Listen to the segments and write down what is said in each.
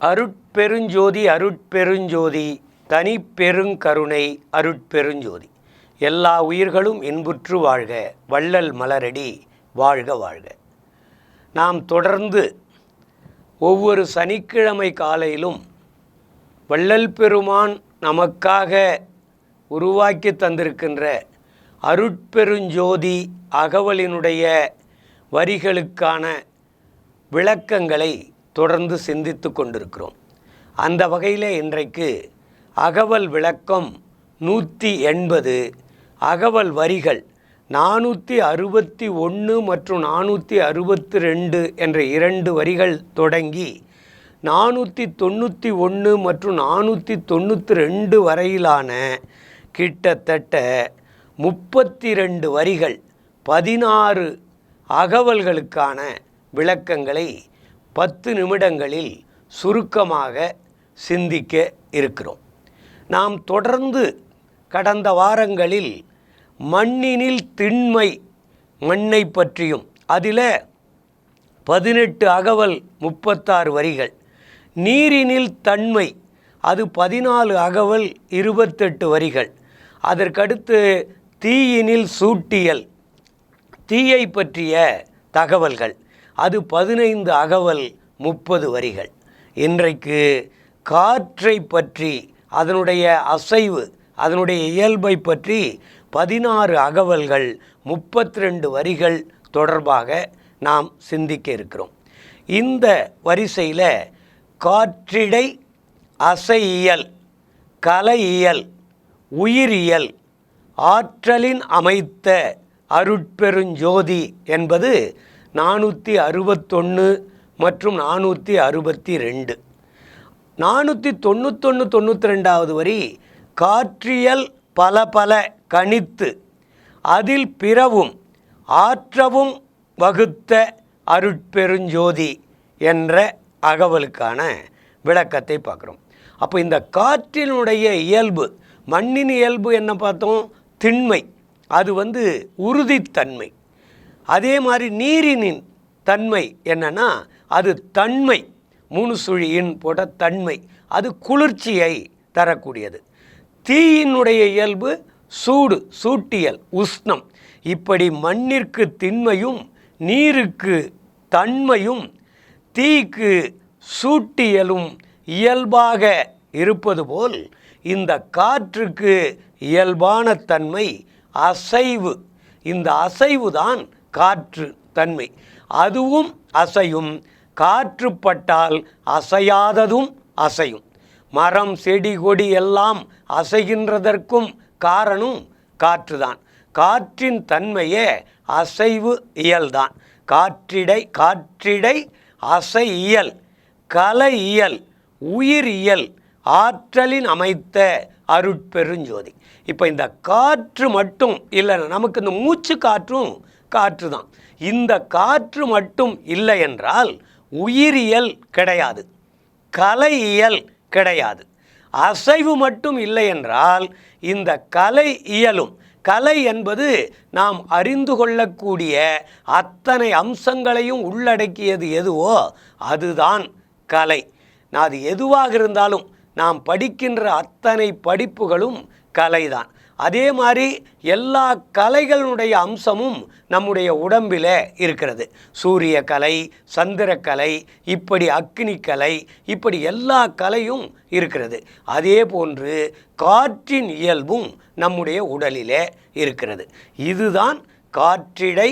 அருட்பெருஞ்சோதி அருட்பெருஞ்சோதி தனிப்பெருங்கருணை அருட்பெருஞ்சோதி. எல்லா உயிர்களும் இன்புற்று வாழ்க, வள்ளல் மலரடி வாழ்க வாழ்க. நாம் தொடர்ந்து ஒவ்வொரு சனிக்கிழமை காலையிலும் வள்ளல் பெருமான் நமக்காக உருவாக்கி தந்திருக்கின்ற அருட்பெருஞ்சோதி அகவலினுடைய வரிகளுக்கான விளக்கங்களை தொடர்ந்து சிந்தித்து கொண்டிருக்கிறோம். அந்த வகையில் இன்றைக்கு அகவல் விளக்கம் 180, அகவல் வரிகள் 461 மற்றும் 462 என்ற 2 வரிகள் தொடங்கி 491 மற்றும் 492 வரையிலான கிட்டத்தட்ட 32 வரிகள் 16 அகவல்களுக்கான விளக்கங்களை 10 நிமிடங்களில் சுருக்கமாக சிந்திக்க இருக்கிறோம். நாம் தொடர்ந்து கடந்த வாரங்களில் மண்ணினில் திண்மை மண்ணை பற்றியும், அதில் 18 அகவல் 36 வரிகள், நீரினில் தன்மை அது 14 அகவல் 28 வரிகள், அதற்கடுத்து தீயினில் சூட்டியல் தீயை பற்றிய தகவல்கள் அது 15 அகவல் 30 வரிகள். இன்றைக்கு காற்றை பற்றி, அதனுடைய அசைவு, அதனுடைய இயல்பை பற்றி 16 அகவல்கள் 32 வரிகள் தொடர்பாக நாம் சிந்திக்க இருக்கிறோம். இந்த வரிசையில் காற்றிடை அசையியல், கலையியல், உயிரியல், ஆற்றலின் அமைத்த அருட்பெருஞ்சோதி என்பது 461 மற்றும் 462. 491 92வது வரி காற்றியல் பல பல கணித்து அதில் பிறவும் ஆற்றவும் வகுத்த அருட்பெருஞ்சோதி என்ற அகவலுக்கான விளக்கத்தை பார்க்குறோம். அப்போ இந்த காற்றினுடைய இயல்பு, மண்ணின் இயல்பு என்ன பார்த்தோம்? திண்மை, அது உறுதித்தன்மை. அதே மாதிரி நீரினின் தன்மை என்னன்னா அது தன்மை, 3 சுழியின் போட்ட தன்மை, அது குளிர்ச்சியை தரக்கூடியது. தீயினுடைய இயல்பு சூடு, சூட்டியல், உஷ்ணம். இப்படி மண்ணிற்கு திண்மையும், நீருக்கு தன்மையும், தீக்கு சூட்டியலும் இயல்பாக இருப்பது போல் இந்த காற்றுக்கு இயல்பான தன்மை அசைவு. இந்த அசைவுதான் காற்று தன்மை. அதுவும் அசையும். காற்று பட்டால் அசையாததும் அசையும். மரம் செடி கொடி எல்லாம் அசைகின்றதற்கும் காரணம் காற்றுதான். காற்றின் தன்மையே அசைவு இயல்தான். காற்றிடை அசை இயல், கலை இயல், உயிரியல், ஆற்றலின் அமைத்த அருட்பெருஞ்சோதி. இப்போ இந்த காற்று மட்டும் இல்லைன்னா, நமக்கு இந்த மூச்சு காற்றும் காற்று தான். இந்த காற்று மட்டும் இல்லை என்றால் உயிரியல் கிடையாது, கலையியல் கிடையாது. அசைவு மட்டும் இல்லை என்றால் இந்த கலை இயலும். கலை என்பது நாம் அறிந்து கொள்ளக்கூடிய அத்தனை அம்சங்களையும் உள்ளடக்கியது எதுவோ அதுதான் கலை. அது எதுவாக இருந்தாலும் நாம் படிக்கின்ற அத்தனை படிப்புகளும் கலைதான். அதே மாதிரி எல்லா கலைகளுடைய அம்சமும் நம்முடைய உடம்பில் இருக்கிறது. சூரிய கலை, சந்திரக்கலை, இப்படி அக்னி கலை, இப்படி எல்லா கலையும் இருக்கிறது. அதே போன்று காற்றின் இயல்பும் நம்முடைய உடலிலே இருக்கிறது. இதுதான் காற்றிடை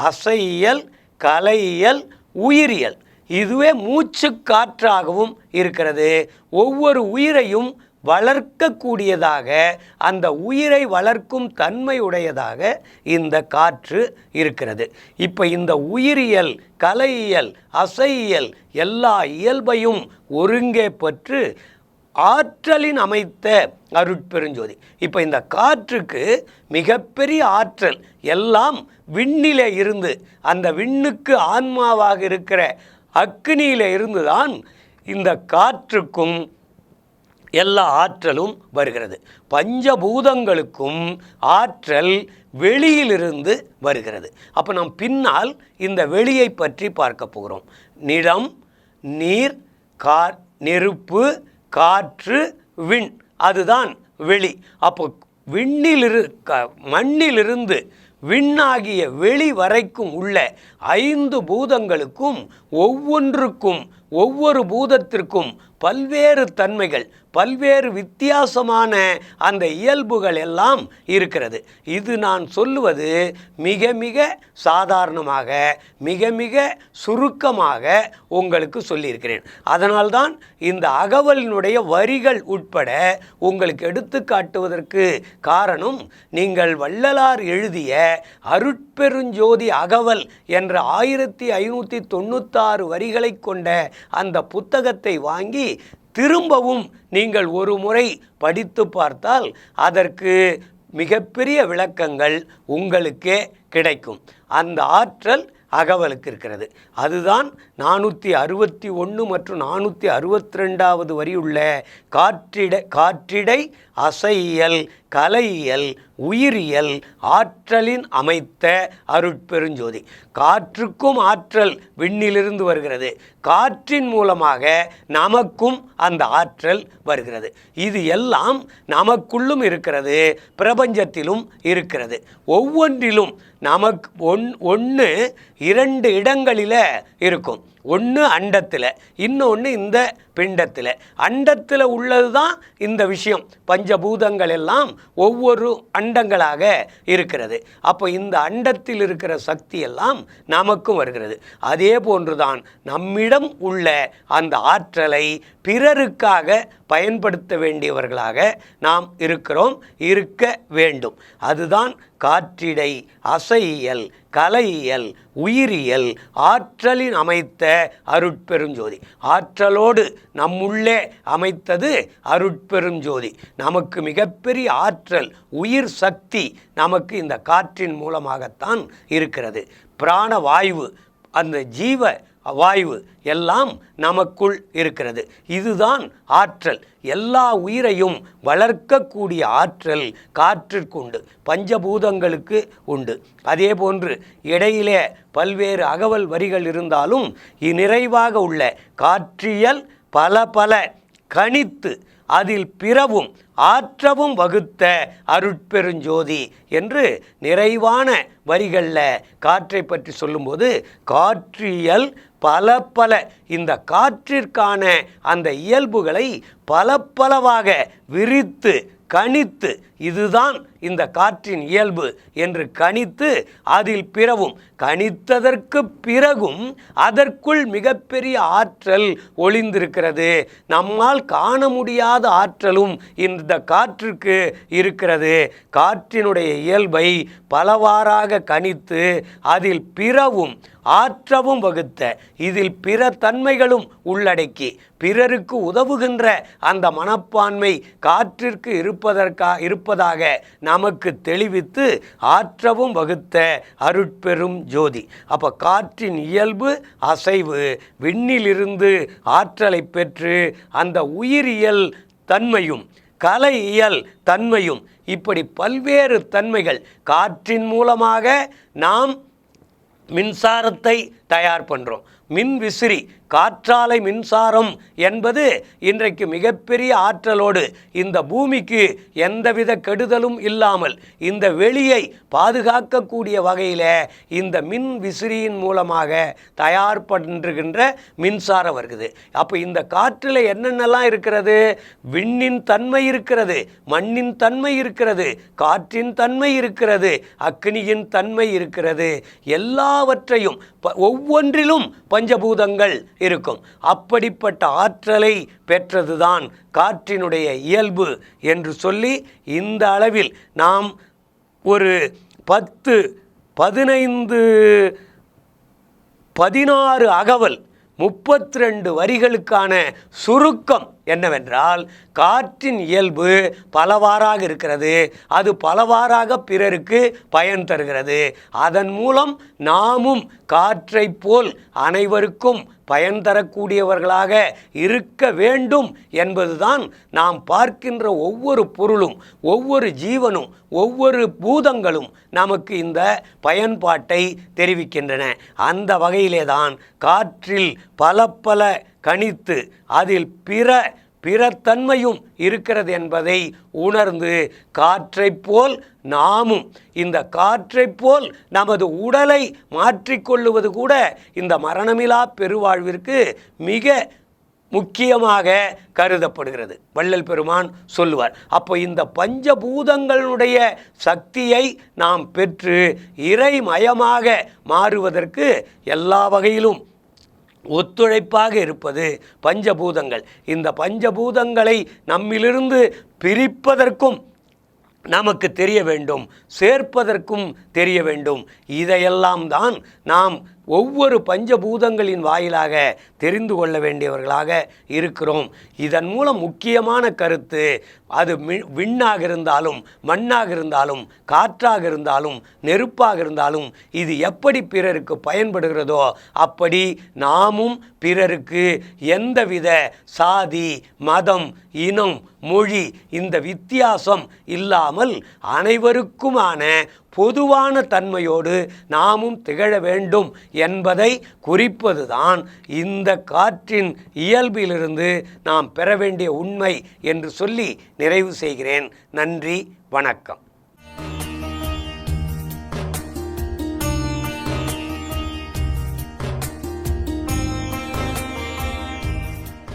அசையியல், கலையியல், உயிரியல். இதுவே மூச்சு காற்றாகவும் இருக்கிறது. ஒவ்வொரு உயிரையும் வளர்க்கக்கூடியதாக, அந்த உயிரை வளர்க்கும் தன்மையுடையதாக இந்த காற்று இருக்கிறது. இப்போ இந்த உயிரியல், கலையியல், அசையியல் எல்லா இயல்பையும் ஒருங்கே பெற்று ஆற்றலின் அமைத்த அருட்பெருஞ்சோதி. இப்போ இந்த காற்றுக்கு மிகப்பெரிய ஆற்றல். எல்லாம் விண்ணிலே இருந்து, அந்த விண்ணுக்கு ஆன்மாவாக இருக்கிற அக்னியிலே இருந்துதான் இந்த காற்றுக்கும் எல்லா ஆற்றலும் வருகிறது. பஞ்சபூதங்களுக்கும் ஆற்றல் வெளியிலிருந்து வருகிறது. அப்போ நாம் பின்னால் இந்த வெளியை பற்றி பார்க்க போகிறோம். நிலம், நீர், நெருப்பு, காற்று, விண், அதுதான் வெளி. அப்போ மண்ணிலிருந்து விண்ணாகிய வெளி வரைக்கும் உள்ள 5 பூதங்களுக்கும் ஒவ்வொரு பூதத்திற்கும் பல்வேறு தன்மைகள், பல்வேறு வித்தியாசமான அந்த இயல்புகள் எல்லாம் இருக்கிறது. இது நான் சொல்லுவது மிக மிக சாதாரணமாக, மிக மிக சுருக்கமாக உங்களுக்கு சொல்லியிருக்கிறேன். அதனால்தான் இந்த அகவலினுடைய வரிகள் உட்பட உங்களுக்கு எடுத்து காட்டுவதற்கு காரணம், நீங்கள் வள்ளலார் எழுதிய அருட்பெருஞ்சோதி அகவல் என்ற 1596 வரிகளை கொண்ட அந்த புத்தகத்தை வாங்கி திரும்பவும் நீங்கள் ஒரு முறை படித்து பார்த்தால் அதற்கு மிகப்பெரிய விளக்கங்கள் உங்களுக்கே கிடைக்கும். அந்த ஆற்றல் அகவலுக்கு இருக்கிறது. அதுதான் 461 மற்றும் 462வது வரியுள்ள காற்றிடை அசையியல் கலையியல் உயிரியல் ஆற்றலின் அமைத்த அருட்பெருஞ்சோதி. காற்றுக்கும் ஆற்றல் விண்ணிலிருந்து வருகிறது. காற்றின் மூலமாக நமக்கும் அந்த ஆற்றல் வருகிறது. இது எல்லாம் நமக்குள்ளும் இருக்கிறது, பிரபஞ்சத்திலும் இருக்கிறது. ஒவ்வொன்றிலும் நமக்கு ஒன்று 2 இடங்களில் இருக்கும். ஒன்று அண்டத்தில், இன்னொன்று இந்த பிண்டத்தில். அண்டத்தில் உள்ளது தான் இந்த விஷயம். பஞ்சபூதங்கள் எல்லாம் ஒவ்வொரு அண்டங்களாக இருக்கிறது. அப்போ இந்த அண்டத்தில் இருக்கிற சக்தி எல்லாம் நமக்கும் வருகிறது. அதே போன்றுதான் நம்மிடம் உள்ள அந்த ஆற்றலை பிறருக்காக பயன்படுத்த வேண்டியவர்களாக நாம் இருக்க வேண்டும். அதுதான் காற்றிடை அசையியல் கலையியல் உயிரியல் ஆற்றலின் அமைத்த அருட்பெருஞ்சோதி. ஆற்றலோடு நம்முள்ளே அமைத்தது அருட்பெருஞ்சோதி. நமக்கு மிகப்பெரிய ஆற்றல், உயிர் சக்தி நமக்கு இந்த காற்றின் மூலமாகத்தான் இருக்கிறது. பிராணவாயு, அந்த ஜீவ வாயு எல்லாம் நமக்குள் இருக்கிறது. இதுதான் ஆற்றல். எல்லா உயிரையும் வளர்க்கக்கூடிய ஆற்றல் காற்றிற்கு உண்டு, பஞ்சபூதங்களுக்கு உண்டு. அதே போன்று இடையிலே பல்வேறு அகவல் வரிகள் இருந்தாலும் நிறைவாக உள்ள காற்றியல் பல கணித்து அதில் பிறவும் ஆற்றவும் வகுத்த அருட்பெருஞ்சோதி என்று நிறைவான வரிகளில் காற்றை பற்றி சொல்லும்போது காற்றியல் பல இந்த காற்றிற்கான அந்த இயல்புகளை பலவாக விரித்து கணித்து, இதுதான் இந்த காற்றின் இயல்பு என்று கணித்து அதில் பிறவும், கணித்ததற்கு பிறகும் அதற்குள் மிகப்பெரிய ஆற்றல் ஒளிந்திருக்கிறது. நம்மால் காண முடியாத ஆற்றலும் இந்த காற்றுக்கு இருக்கிறது. காற்றினுடைய இயல்பை பலவாறாக கணித்து அதில் பிறவும் ஆற்றவும் வகுத்த, இதில் பிற தன்மைகளும் உள்ளடக்கி பிறருக்கு உதவுகின்ற அந்த மனப்பான்மை காற்றிற்கு இருப்பதாக நமக்கு தெளிவித்து ஆற்றவும் வகுத்த அருட்பெரும் ஜோதி. அப்போ காற்றின் இயல்பு அசைவு, விண்ணிலிருந்து ஆற்றலை பெற்று அந்த உயிரியல் தன்மையும் கலையியல் தன்மையும், இப்படி பல்வேறு தன்மைகள். காற்றின் மூலமாக நாம் மின்சாரத்தை தயார் பண்ணுறோம். மின் விசிறி, காற்றாலை மின்சாரம் என்பது இன்றைக்கு மிகப்பெரிய ஆற்றலோடு இந்த பூமிக்கு எந்தவித கெடுதலும் இல்லாமல் இந்த வெளியை பாதுகாக்கக்கூடிய வகையில் இந்த மின் விசிறியின் மூலமாக தயார் பண்ணுகின்ற மின்சாரம் வருகிறது. அப்போ இந்த காற்றில் என்னென்னலாம் இருக்கிறது? விண்ணின் தன்மை இருக்கிறது, மண்ணின் தன்மை இருக்கிறது, காற்றின் தன்மை இருக்கிறது, அக்னியின் தன்மை இருக்கிறது. எல்லாவற்றையும் ஒவ்வொன்றிலும் பஞ்சபூதங்கள் இருக்கும். அப்படிப்பட்ட ஆற்றலை பெற்றதுதான் காற்றினுடைய இயல்பு என்று சொல்லி இந்த அளவில் நாம் ஒரு 10, 15, 16 அகவல் 32 வரிகளுக்கான சுருக்கம் என்னவென்றால், காற்றின் இயல்பு பலவாறாக இருக்கிறது. அது பலவாறாக பிறருக்கு பயன் தருகிறது. அதன் மூலம் நாமும் காற்றை போல் அனைவருக்கும் பயன் தரக்கூடியவர்களாக இருக்க வேண்டும் என்பதுதான் நாம் பார்க்கின்ற ஒவ்வொரு பொருளும், ஒவ்வொரு ஜீவனும், ஒவ்வொரு பூதங்களும் நமக்கு இந்த பயன்பாட்டை தெரிவிக்கின்றன. அந்த வகையிலே தான் காற்றில் பல கணித்து அதில் பிறத்தன்மையும் இருக்கிறது என்பதை உணர்ந்து காற்றைப் போல் நாமும் இந்த காற்றைப் போல் நமது உடலை மாற்றிக்கொள்ளுவது கூட இந்த மரணமிலா பெருவாழ்விற்கு மிக முக்கியமாக கருதப்படுகிறது. வள்ளல் பெருமான் சொல்லுவார். அப்போ இந்த பஞ்சபூதங்களுடைய சக்தியை நாம் பெற்று இறைமயமாக மாறுவதற்கு எல்லா வகையிலும் ஒத்துழைப்பாக இருப்பது பஞ்சபூதங்கள். இந்த பஞ்சபூதங்களை நம்மிலிருந்து பிரிப்பதற்கும் நமக்கு தெரிய வேண்டும், சேர்ப்பதற்கும் தெரிய வேண்டும். இதையெல்லாம் தான் நாம் ஒவ்வொரு பஞ்சபூதங்களின் வாயிலாக தெரிந்து கொள்ள வேண்டியவர்களாக இருக்கிறோம். இதன் மூலம் முக்கியமான கருத்து, அது விண்ணாக இருந்தாலும் மண்ணாக இருந்தாலும் காற்றாக இருந்தாலும் நெருப்பாக இருந்தாலும் இது எப்படி பிறருக்கு பயன்படுகிறதோ அப்படி நாமும் பிறருக்கு எந்தவித சாதி மதம் இனம் மொழி இந்த வித்தியாசம் இல்லாமல் அனைவருக்குமான பொதுவான தன்மையோடு நாமும் திகழ வேண்டும் என்பதை குறிப்பதுதான் இந்த காற்றின் இயல்பிலிருந்து நாம் பெற வேண்டிய உண்மை என்று சொல்லி நிறைவு செய்கிறேன். நன்றி, வணக்கம்.